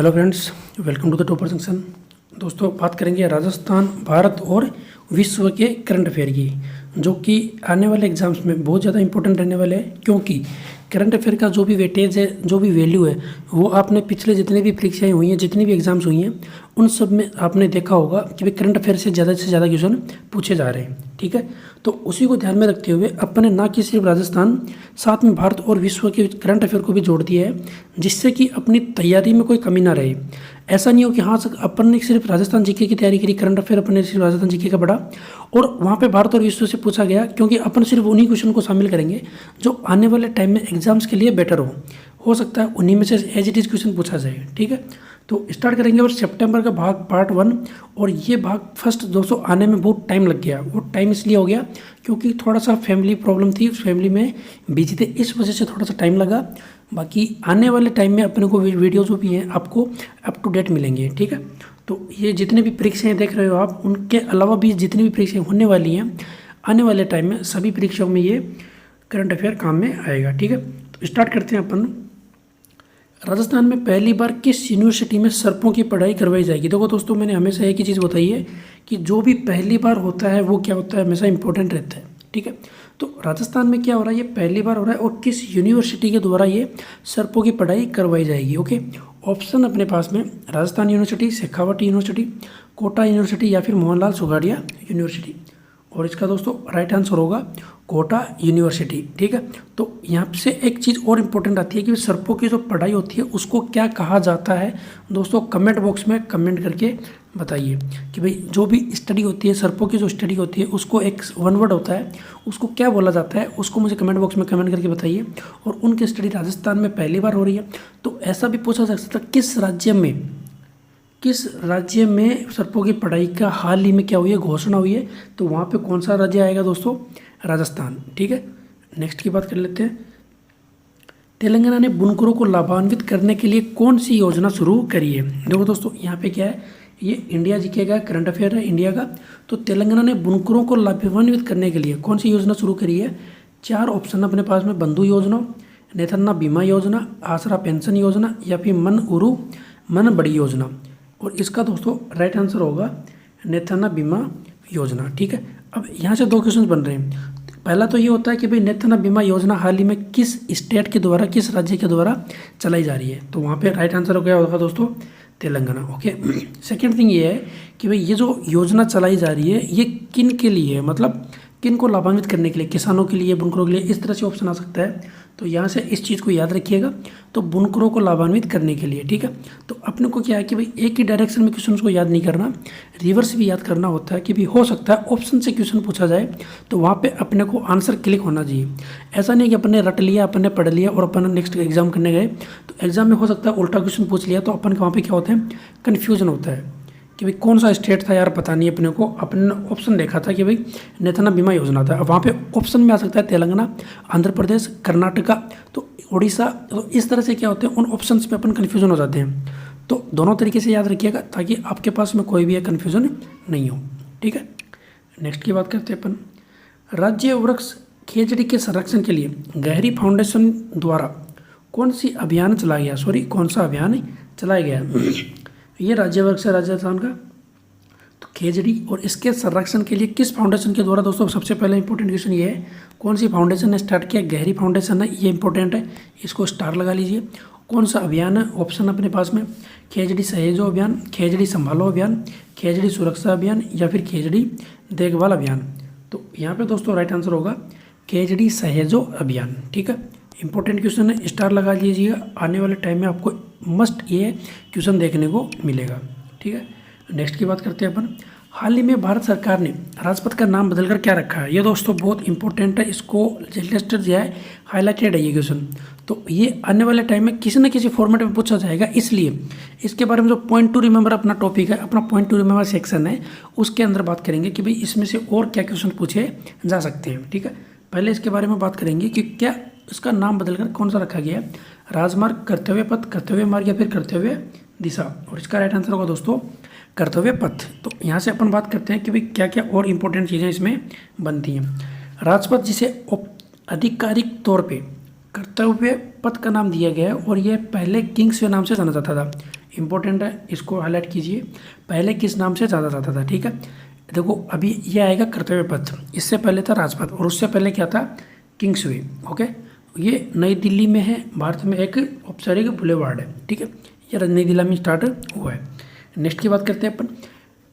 Hello friends, welcome to the topper junction. दोस्तों, बात करेंगे राजस्थान, भारत और विश्व के करंट अफेयर की, जो कि आने वाले एग्जाम्स में बहुत ज़्यादा इंपॉर्टेंट रहने वाले हैं। क्योंकि करंट अफेयर का जो भी वेटेज है, जो भी वैल्यू है, वो आपने पिछले जितनी भी परीक्षाएं हुई हैं, जितनी भी एग्जाम्स हुई हैं, उन सब में आपने देखा होगा कि भाई करंट अफेयर से ज़्यादा क्वेश्चन पूछे जा रहे हैं। ठीक है, तो उसी को ध्यान में रखते हुए अपने ना कि सिर्फ राजस्थान, साथ में भारत और विश्व के करंट अफेयर को भी जोड़ दिया है, जिससे कि अपनी तैयारी में कोई कमी ना रहे। ऐसा नहीं हो कि हाँ अपन ने सिर्फ राजस्थान जीके की तैयारी करी, करंट अफेयर अपन ने सिर्फ राजस्थान जीके का पढ़ा और वहाँ पे भारत और विश्व से पूछा गया, क्योंकि अपन सिर्फ उन्हीं क्वेश्चन को शामिल करेंगे जो आने वाले टाइम में एग्जाम्स के लिए बेटर हो सकता है उन्हीं में से एज इट इज़ क्वेश्चन पूछा जाए। ठीक है, तो स्टार्ट करेंगे और सितंबर का भाग पार्ट 1। और ये भाग फर्स्ट दोस्तों आने में बहुत टाइम लग गया। वो टाइम इसलिए हो गया क्योंकि थोड़ा सा फैमिली प्रॉब्लम थी, फैमिली में बिजी थे, इस वजह से थोड़ा सा टाइम लगा। बाकी आने वाले टाइम में अपने को वीडियो जो भी हैं आपको अप टू डेट मिलेंगे। ठीक है, तो ये जितने भी परीक्षाएं देख रहे हो आप, उनके अलावा भी जितनी भी परीक्षाएं होने वाली हैं आने वाले टाइम में, सभी परीक्षाओं में ये करंट अफेयर काम में आएगा। ठीक है, तो स्टार्ट करते हैं अपन। राजस्थान में पहली बार किस यूनिवर्सिटी में सर्पों की पढ़ाई करवाई जाएगी? देखो दोस्तों, मैंने हमेशा एक ही चीज़ बताई है कि जो भी पहली बार होता है वो क्या होता है, हमेशा इंपॉर्टेंट रहता है। ठीक है, तो राजस्थान में क्या हो रहा है, ये पहली बार हो रहा है और किस यूनिवर्सिटी के द्वारा ये सर्पों की पढ़ाई करवाई जाएगी। ओके, ऑप्शन अपने पास में Rajasthan university, Shekhawati university, Kota university या फिर मोहनलाल सुगाड़िया यूनिवर्सिटी। और इसका दोस्तों राइट आंसर होगा कोटा यूनिवर्सिटी। ठीक है, तो यहाँ से एक चीज़ और इम्पोर्टेंट आती है कि सर्पों की जो पढ़ाई होती है उसको क्या कहा जाता है। दोस्तों कमेंट बॉक्स में कमेंट करके बताइए कि भाई जो भी स्टडी होती है, सर्पों की जो स्टडी होती है, उसको एक वन वर्ड होता है, उसको क्या बोला जाता है, उसको मुझे कमेंट बॉक्स में कमेंट करके बताइए। और उनकी स्टडी राजस्थान में पहली बार हो रही है, तो ऐसा भी पूछा जा सकता है किस राज्य में सर्पों की पढ़ाई का हाल ही में क्या हुई है, घोषणा हुई है, तो वहाँ पे कौन सा राज्य आएगा दोस्तों? राजस्थान। ठीक है, नेक्स्ट की बात कर लेते हैं। तेलंगाना ने बुनकरों को लाभान्वित करने के लिए कौन सी योजना शुरू करी है? देखो दोस्तों, यहाँ पे क्या है, ये इंडिया जीके का करंट अफेयर है इंडिया का। तो तेलंगाना ने बुनकरों को लाभान्वित करने के लिए कौन सी योजना शुरू करी है? 4 ऑप्शन अपने पास में, बंधु योजना, नेतन्ना बीमा योजना, आसरा पेंशन योजना या फिर मन बड़ी योजना। और इसका दोस्तों राइट आंसर होगा नेतन्ना बीमा योजना। ठीक है, अब यहाँ से 2 क्वेश्चन बन रहे हैं। पहला तो ये होता है कि भाई नेतन्ना बीमा योजना हाल ही में किस स्टेट के द्वारा, किस राज्य के द्वारा चलाई जा रही है, तो वहाँ पे राइट आंसर हो गया होगा दोस्तों तेलंगाना। ओके, सेकेंड थिंग ये है कि भाई ये जो योजना चलाई जा रही है ये किन के लिए है, मतलब किन को लाभान्वित करने के लिए, किसानों के लिए, बुनकरों के लिए, इस तरह से ऑप्शन आ सकता है। तो यहाँ से इस चीज़ को याद रखिएगा, तो बुनकरों को लाभान्वित करने के लिए। ठीक है, तो अपने को क्या है कि भाई एक ही डायरेक्शन में क्वेश्चन को याद नहीं करना, रिवर्स भी याद करना होता है कि भी हो सकता है ऑप्शन से क्वेश्चन पूछा जाए तो वहाँ पे अपने को आंसर क्लिक होना चाहिए। ऐसा नहीं कि अपन ने रट लिया, अपन ने पढ़ लिया और अपन नेक्स्ट एग्जाम करने गए तो एग्जाम में हो सकता है उल्टा क्वेश्चन पूछ लिया, तो अपन के वहाँ पे क्या होता है, कन्फ्यूजन होता है कि भाई कौन सा स्टेट था यार, पता नहीं अपने को। अपन ने ऑप्शन देखा था कि भाई नेतन्ना बीमा योजना था, अब वहाँ पे ऑप्शन में आ सकता है तेलंगाना, आंध्र प्रदेश, कर्नाटका, तो उड़ीसा। तो इस तरह से क्या होते हैं, उन ऑप्शंस में अपन कन्फ्यूजन हो जाते हैं। तो दोनों तरीके से याद रखिएगा ताकि आपके पास में कोई भी कन्फ्यूजन नहीं हो। ठीक है, नेक्स्ट की बात करते हैं अपन। राज्य वृक्ष खेजड़ी के संरक्षण के लिए गहरी फाउंडेशन द्वारा कौन सा अभियान चलाया गया? ये राज्य वृक्ष है राजस्थान का, तो खेजड़ी, और इसके संरक्षण के लिए किस फाउंडेशन के द्वारा? दोस्तों सबसे पहले इंपॉर्टेंट क्वेश्चन ये है, कौन सी फाउंडेशन ने स्टार्ट किया? गहरी फाउंडेशन है, ये इंपॉर्टेंट है, इसको स्टार लगा लीजिए। कौन सा अभियान है? ऑप्शन अपने पास में खेजड़ी सहेजो अभियान, खेजड़ी संभालो अभियान, खेजड़ी सुरक्षा अभियान या फिर खेजड़ी देखभाल अभियान। तो यहाँ पे दोस्तों राइट आंसर होगा खेजड़ी सहेजो अभियान। ठीक है, इंपॉर्टेंट क्वेश्चन है, स्टार लगा लीजिएगा, आने वाले टाइम में आपको मस्ट ये क्वेश्चन देखने को मिलेगा। ठीक है, नेक्स्ट की बात करते हैं अपन। हाल ही में भारत सरकार ने राजपथ का नाम बदलकर क्या रखा है? ये दोस्तों बहुत इंपॉर्टेंट है, इसको लिस्टेड जो है हाईलाइटेड है ये क्वेश्चन, तो ये आने वाले टाइम में किसी न किसी फॉर्मेट में पूछा जाएगा, इसलिए इसके बारे में जो पॉइंट टू रिमेंबर अपना टॉपिक है, अपना पॉइंट टू रिमेंबर सेक्शन है, उसके अंदर बात करेंगे कि भाई इसमें से और क्या क्वेश्चन पूछे जा सकते हैं। ठीक है, पहले इसके बारे में बात करेंगे कि क्या इसका नाम बदलकर कौन सा रखा गया है, राजमार्ग, कर्तव्य पथ, कर्तव्य मार्ग या फिर कर्तव्य दिशा। और इसका राइट आंसर होगा दोस्तों कर्तव्य पथ। तो यहाँ से अपन बात करते हैं कि भाई क्या क्या और इम्पोर्टेंट चीज़ें इसमें बनती हैं। राजपथ जिसे आधिकारिक तौर पे कर्तव्य पथ का नाम दिया गया है और यह पहले किंग्सवे नाम से जाना जाता था। इंपॉर्टेंट है, इसको हाईलाइट कीजिए। पहले किस नाम से ज़्यादा जाता था, ठीक है। देखो अभी ये आएगा कर्तव्य पथ, इससे पहले था राजपथ, और उससे पहले क्या था, किंग्सवे। ओके, ये नई दिल्ली में है, भारत में एक औपचारिक बुलेवार्ड है, ठीक है। ये नई दिल्ली में स्टार्ट हुआ है। नेक्स्ट की बात करते हैं अपन।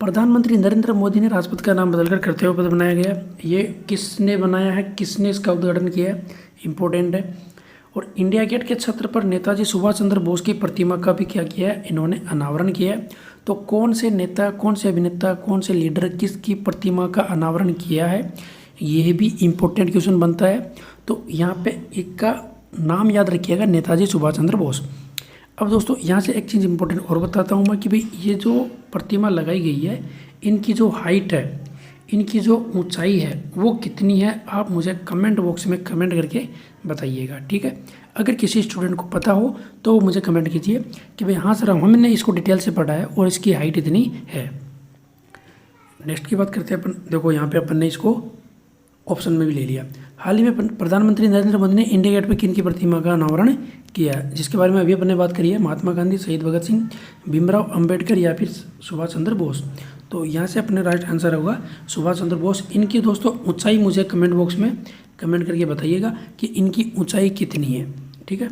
प्रधानमंत्री नरेंद्र मोदी ने राजपथ का नाम बदलकर कर्तव्य पथ बनाया गया। ये किसने बनाया है, किसने इसका उद्घाटन किया है, इंपॉर्टेंट है। और इंडिया गेट के छत्र पर नेताजी सुभाष चंद्र बोस की प्रतिमा का भी क्या किया है, इन्होंने अनावरण किया है। तो कौन से नेता, कौन से अभिनेता, कौन से लीडर किसकी प्रतिमा का अनावरण किया है, यह भी इम्पोर्टेंट क्वेश्चन बनता है। तो यहाँ पे एक का नाम याद रखिएगा, नेताजी सुभाष चंद्र बोस। अब दोस्तों यहाँ से एक चीज़ इंपॉर्टेंट और बताता हूँ मैं कि भाई ये जो प्रतिमा लगाई गई है, इनकी जो हाइट है, इनकी जो ऊंचाई है वो कितनी है, आप मुझे कमेंट बॉक्स में कमेंट करके बताइएगा, ठीक है। अगर किसी स्टूडेंट को पता हो तो मुझे कमेंट कीजिए कि भाई हाँ सर हमने इसको डिटेल से पढ़ा है और इसकी हाइट इतनी है। नेक्स्ट की बात करते हैं अपन। देखो यहाँ पे अपन ने इसको ऑप्शन में भी ले लिया। हाल ही में प्रधानमंत्री नरेंद्र मोदी ने इंडिया गेट पर किन की प्रतिमा का अनावरण किया, जिसके बारे में अभी अपन ने बात करी है, महात्मा गांधी, शहीद भगत सिंह, भीमराव अंबेडकर या फिर सुभाष चंद्र बोस। तो यहाँ से अपने राइट आंसर होगा सुभाष चंद्र बोस। इनकी दोस्तों ऊंचाई मुझे कमेंट बॉक्स में कमेंट करके बताइएगा कि इनकी ऊंचाई कितनी है, ठीक है।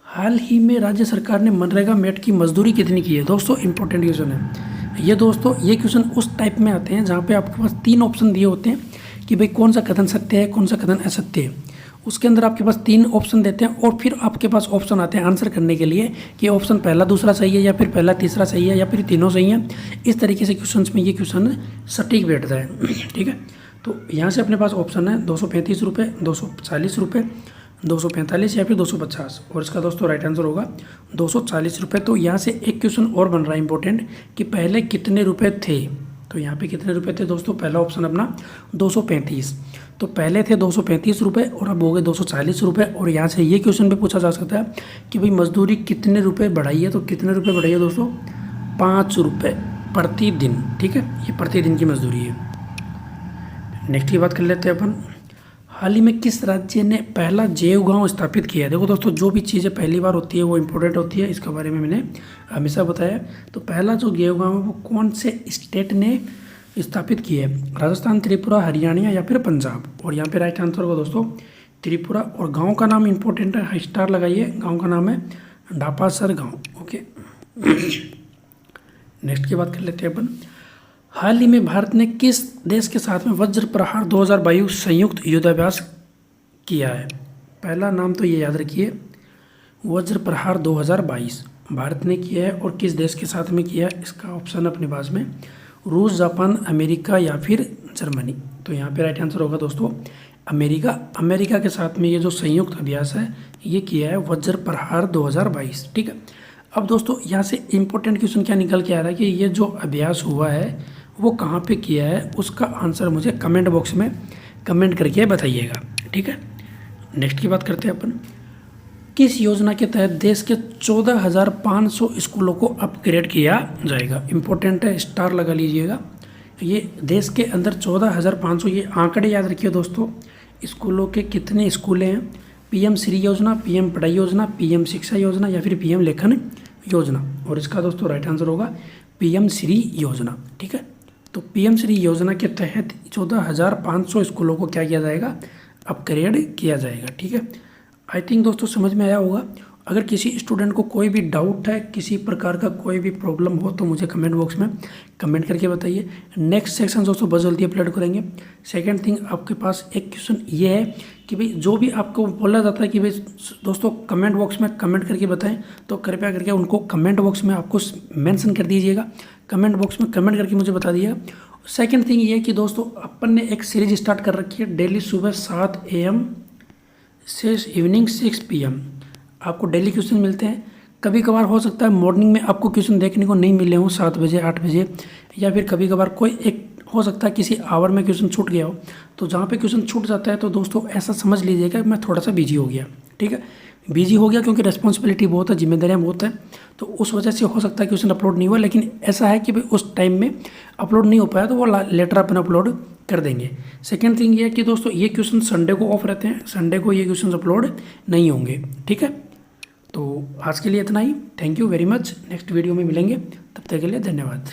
हाल ही में राज्य सरकार ने मनरेगा मेट की मजदूरी कितनी की है, दोस्तों इंपॉर्टेंट क्वेश्चन है ये। दोस्तों ये क्वेश्चन उस टाइप में आते हैं जहाँ पे आपके पास 3 ऑप्शन दिए होते हैं कि भाई कौन सा कथन सत्य है, कौन सा कथन असत्य है। उसके अंदर आपके पास 3 ऑप्शन देते हैं और फिर आपके पास ऑप्शन आते हैं आंसर करने के लिए कि ऑप्शन पहला दूसरा सही है या फिर पहला तीसरा सही है या फिर तीनों सही है। इस तरीके से क्वेश्चंस में ये क्वेश्चन सटीक बैठता है, ठीक है। तो यहाँ से अपने पास ऑप्शन है 235 रुपये, 240 रुपये, 245 या फिर 250, और इसका दोस्तों राइट आंसर होगा 240 रुपये। तो यहाँ से एक क्वेश्चन और बन रहा है इंपॉर्टेंट कि पहले कितने रुपए थे। तो यहाँ पे कितने रुपए थे दोस्तों, पहला ऑप्शन अपना 235। तो पहले थे 235 रुपये और अब हो गए 240 रुपये। और यहाँ से ये क्वेश्चन भी पूछा जा सकता है कि भाई मजदूरी कितने रुपये बढ़ाई है। तो कितने रुपये बढ़ाई है दोस्तों, 5 रुपये प्रतिदिन, ठीक है। ये प्रतिदिन की मजदूरी है। नेक्स्ट की बात कर लेते हैं अपन। हाल ही में किस राज्य ने पहला जैव गांव स्थापित किया है। देखो दोस्तों जो भी चीज़ें पहली बार होती है वो इम्पोर्टेंट होती है, इसके बारे में मैंने हमेशा बताया। तो पहला जो जैव गांव है वो कौन से स्टेट ने स्थापित किया है, राजस्थान, त्रिपुरा, हरियाणा या फिर पंजाब। और यहाँ पे राइट आंसर होगा दोस्तों त्रिपुरा। और गाँव का नाम इंपॉर्टेंट है, स्टार लगाइए, गाँव का नाम है ढापासर गाँव, ओके। नेक्स्ट की बात कर लेते हैं अपन। हाल ही में भारत ने किस देश के साथ में वज्र प्रहार 2022 संयुक्त युद्धाभ्यास किया है। पहला नाम तो ये याद रखिए, वज्र प्रहार 2022 भारत ने किया है। और किस देश के साथ में किया है, इसका ऑप्शन अपने पास में रूस, जापान, अमेरिका या फिर जर्मनी। तो यहाँ पे राइट आंसर होगा दोस्तों अमेरिका। अमेरिका के साथ में ये जो संयुक्त अभ्यास है ये किया है वज्र प्रहार 2022, ठीक है। अब दोस्तों यहाँ से इम्पोर्टेंट क्वेश्चन क्या निकल के आ रहा है कि ये जो अभ्यास हुआ है वो कहाँ पे किया है, उसका आंसर मुझे कमेंट बॉक्स में कमेंट करके बताइएगा, ठीक है। नेक्स्ट की बात करते हैं अपन। किस योजना के तहत देश के 14,500 स्कूलों को अपग्रेड किया जाएगा। इंपॉर्टेंट है, स्टार लगा लीजिएगा। ये देश के अंदर 14,500, ये आंकड़े याद रखिए दोस्तों। स्कूलों के कितने स्कूलें हैं, PM श्री योजना, PM पढ़ाई योजना, PM शिक्षा योजना या फिर PM लेखन योजना। और इसका दोस्तों राइट आंसर होगा PM श्री योजना, ठीक है। तो PM श्री योजना के तहत 14,500 स्कूलों को क्या किया जाएगा, अपग्रेड किया जाएगा, ठीक है। आई थिंक दोस्तों समझ में आया होगा। अगर किसी स्टूडेंट को कोई भी डाउट है, किसी प्रकार का कोई भी प्रॉब्लम हो तो मुझे कमेंट बॉक्स में कमेंट करके बताइए। नेक्स्ट सेक्शन दोस्तों बहुत जल्दी अपलोड करेंगे। सेकंड थिंग आपके पास एक क्वेश्चन ये है कि भाई जो भी आपको बोला जाता है कि भाई दोस्तों कमेंट बॉक्स में कमेंट करके बताएं, तो कृपया करके उनको कमेंट बॉक्स में आपको मेंशन कर दीजिएगा। कमेंट बॉक्स में कमेंट करके मुझे बता दीजिएगा। सेकेंड थिंग ये है कि दोस्तों अपन ने एक सीरीज स्टार्ट कर रखी है, डेली सुबह 7 AM से इवनिंग 6 PM आपको डेली क्वेश्चन मिलते हैं। कभी कभार हो सकता है मॉर्निंग में आपको क्वेश्चन देखने को नहीं मिले हों 7 बजे 8 बजे, या फिर कभी कभार कोई एक हो सकता है किसी आवर में क्वेश्चन छूट गया हो। तो जहाँ पे क्वेश्चन छूट जाता है तो दोस्तों ऐसा समझ लीजिएगा मैं थोड़ा सा बिजी हो गया, ठीक है। बिजी हो गया क्योंकि रिस्पॉन्सिबिलिटी बहुत है, जिम्मेदारियाँ बहुत है, तो उस वजह से हो सकता है क्वेश्चन अपलोड नहीं हुआ। लेकिन ऐसा है कि भाई उस टाइम में अपलोड नहीं हो पाया तो वो लेटर अपन अपलोड कर देंगे। सेकेंड थिंग ये है कि दोस्तों ये क्वेश्चन संडे को ऑफ रहते हैं, संडे को ये क्वेश्चन अपलोड नहीं होंगे, ठीक है। तो आज के लिए इतना ही। Thank you very much. Next video में मिलेंगे, तब तक के लिए धन्यवाद।